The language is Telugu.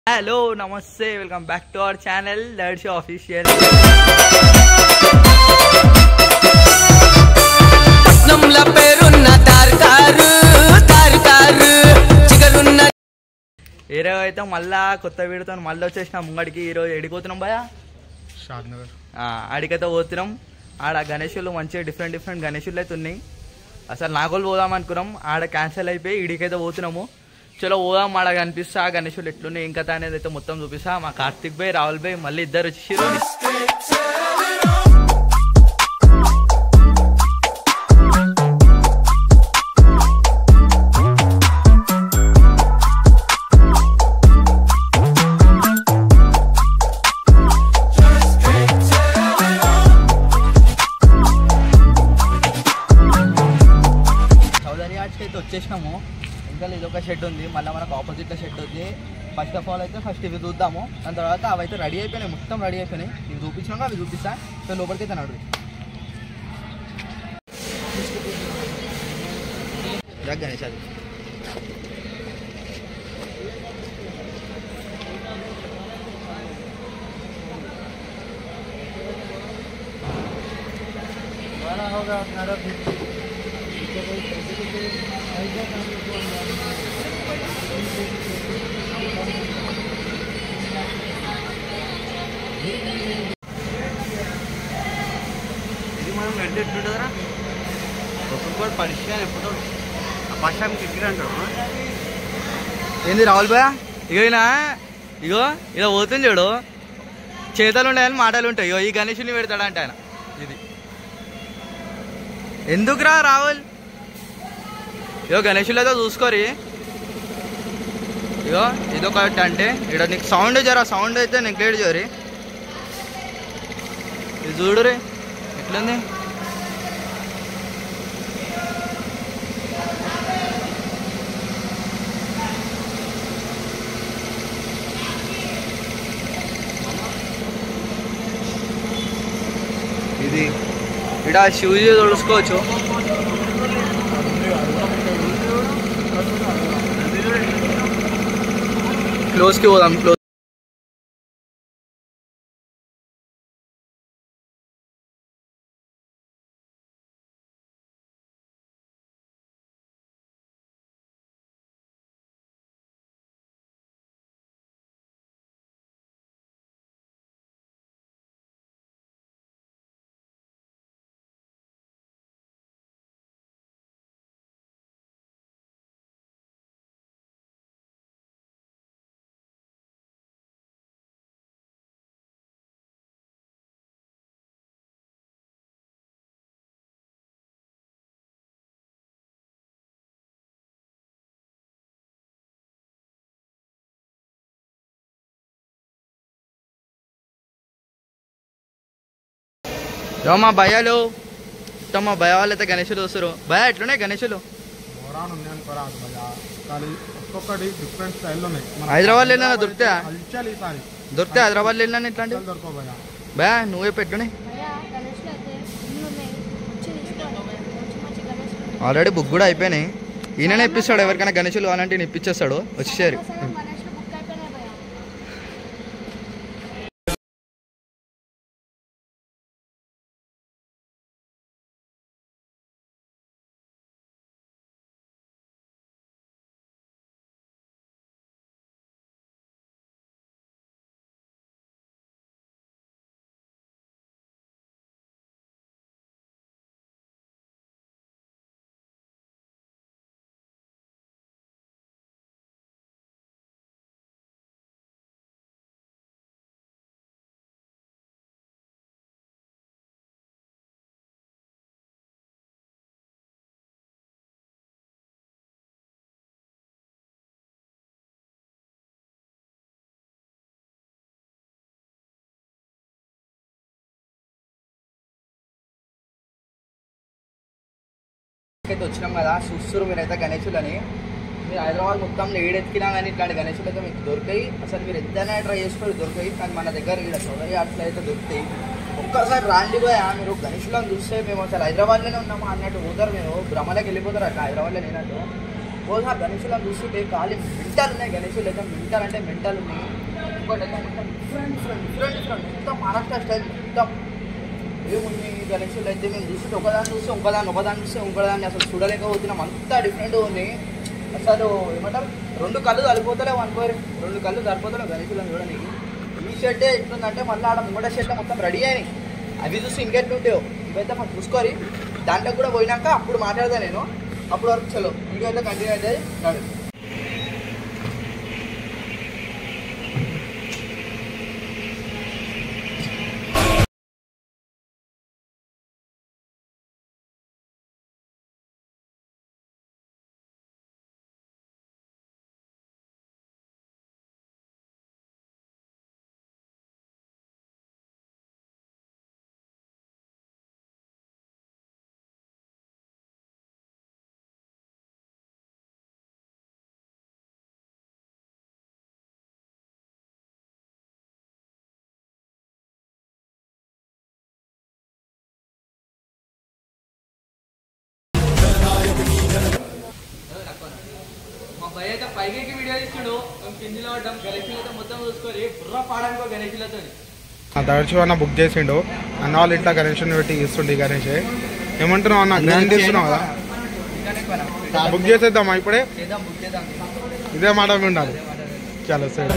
హలో నమస్తే welcome back to our channel లడ్షి ఆఫీషియల్. ఈరోజు అయితే మళ్ళా కొత్త వీడితో మళ్ళీ వచ్చేసిన ముంగడికి. ఈరోజు ఎడిపోతున్నాం భయ షాద్నగర్ ఆడికైతే పోతున్నాం. ఆడ గణేషులు మంచిగా డిఫరెంట్ గణేషులు అయితే ఉన్నాయి. అసలు నాగోలు పోదాం అనుకున్నాం, ఆడ క్యాన్సిల్ అయిపోయి ఈడికైతే పోతున్నాము. చలో పోదాం, ఆడ కనిపిస్తా ఆ గణేషులు ఎట్లున్నాయి ఇంకా అనేది అయితే మొత్తం చూపిస్తా. మా కార్తిక్ భాయ్ రాహుల్ భాయ్ మళ్ళీ ఇద్దరు వచ్చేసారు. అయితే వచ్చేసినాము. ఇంకా ఇదొక షెడ్ ఉంది, మళ్ళీ మనకు ఆపోజిట్లో షెడ్ ఉంది. ఫస్ట్ ఆఫ్ ఆల్ అయితే ఫస్ట్ ఇవి చూద్దాము, దాని తర్వాత అవి అయితే రెడీ అయిపోయినాయి, మొత్తం రెడీ అయిపోయినాయి. ఇవి చూపించినాక అవి చూపిస్తా. సో లోపలికి అయితే నడు గణేష్ అది ఇది మనం రెడ్ ఎట్లుంటుందరా ఒక్కొక్క పరిచయాలు ఎప్పుడు పక్షానికి కిటికీ అంటారు. ఏంది రాహుల్ భయ్య? ఇగో ఇలా పోతుంది చూడు, చేతలు ఉంటాయని మాటలు ఉంటాయి. ఇగో ఈ గణేషుని పెడతాడంట ఆయన. ఇది ఎందుకురా రాహుల్? ఇగో గణేషులతో చూసుకోరి. ఇగో ఇదొకటి అంటే ఇక్కడ నీకు సౌండ్ సౌండ్ అయితే నెగ్లెక్ట్ చేయరి. ఇది చూడు రే ఎట్లుంది. ఇది ఇక్కడ షూజ్ తొడుచుకోవచ్చు. క్లోజ్కి పోదాం. క్లోజ్ మా భయాలు మా భయ వాళ్ళు అయితే గణేషులు వస్తారు. భయ ఎట్లున్నాయి గణేషులు? డిఫరెంట్ స్టైల్లో హైదరాబాద్ వెళ్ళినా దొరుకుతాయా? దొరుకుతాయి హైదరాబాద్ వెళ్ళినా ఇట్లాంటి భయ నువ్వే పెట్టున్నాయి. ఆల్రెడీ బుక్ కూడా అయిపోయినాయి. ఈయననే ఇప్పిస్తాడు, ఎవరికైనా గణేషులు కావాలంటే ఈయన ఇప్పించేస్తాడు వచ్చేసారు. అయితే వచ్చినాం కదా, చూస్తారు మీరైతే గణేషులని. మీరు హైదరాబాద్ మొత్తం ఏడెత్తికినా కానీ ఇట్లాంటి గణేషులు అయితే మీకు దొరికాయి. అసలు మీరు ఎంతైనా ట్రై చేసుకొని దొరికాయి, కానీ మన దగ్గర ఇక్కడ సౌదర్య అట్లా అయితే దొరుకుతాయి. ఒక్కసారి రాండి పోయా మీరు గణేషులను చూస్తే మేము అసలు హైదరాబాద్లోనే ఉన్నామా అన్నట్టు పోతారు. మీరు భ్రమలోకి వెళ్ళిపోతారు అట్లా హైదరాబాద్లో లేనట్టు. రోజు ఆ గణేషులను చూస్తుంటే ఖాళీ మెంటల్ ఉన్నాయి. గణేషులు అయితే మెంటల్ అంటే మెంటల్ ఉన్నాయి. ఇంకోటి అయితే మొత్తం డిఫరెంట్ మొత్తం మహారాష్ట్ర స్టైల్ మొత్తం ఏముంది గణేషులు అయితే మేము చూస్తుంటే ఒకదాన్ని చూస్తే ఇంకోదాన్ని అసలు చూడలేకపోతున్నాం. అంతా డిఫరెంట్ ఉంది. అసలు ఏమంటారు 2 కళ్ళు సరిపోతలేవు అనుకోరు. 2 కళ్ళు సరిపోతలేవు గణేషులను చూడడానికి. ఈ షర్టే ఎట్లుందంటే మళ్ళీ ఆడ ముంగట షర్ట్ మొత్తం రెడీ అయినాయి. అవి చూసి ఇంకెట్లుంటాయో ఇవైతే మనం చూసుకోవాలి. దాంట్లో కూడా పోయినాక అప్పుడు మాట్లాడదా నేను. అప్పుడు వరకు చలో వీడియో అయితే కంటిన్యూ అయితే నడు. మా భయ అయితే పైకి వీడియో తీసుకుడు మేము కిందిలో పడ్డాం. గణేషులతో మొత్తం చూసుకొని బుర్ర పాడానుకో గణేషులతో. దర్శు అన్న బుక్ చేసిండు. అన్న వాళ్ళు ఇంట్లో గణేషుని పెట్టి ఇస్తుండే. గణేష్ ఏమంటున్నావు అన్న? గ్రాండ్ ఇస్తున్నావు కదా, బుక్ చేసేద్దామా ఇప్పుడే? ఇదే మాట ఉండాలి. చాలా సరే.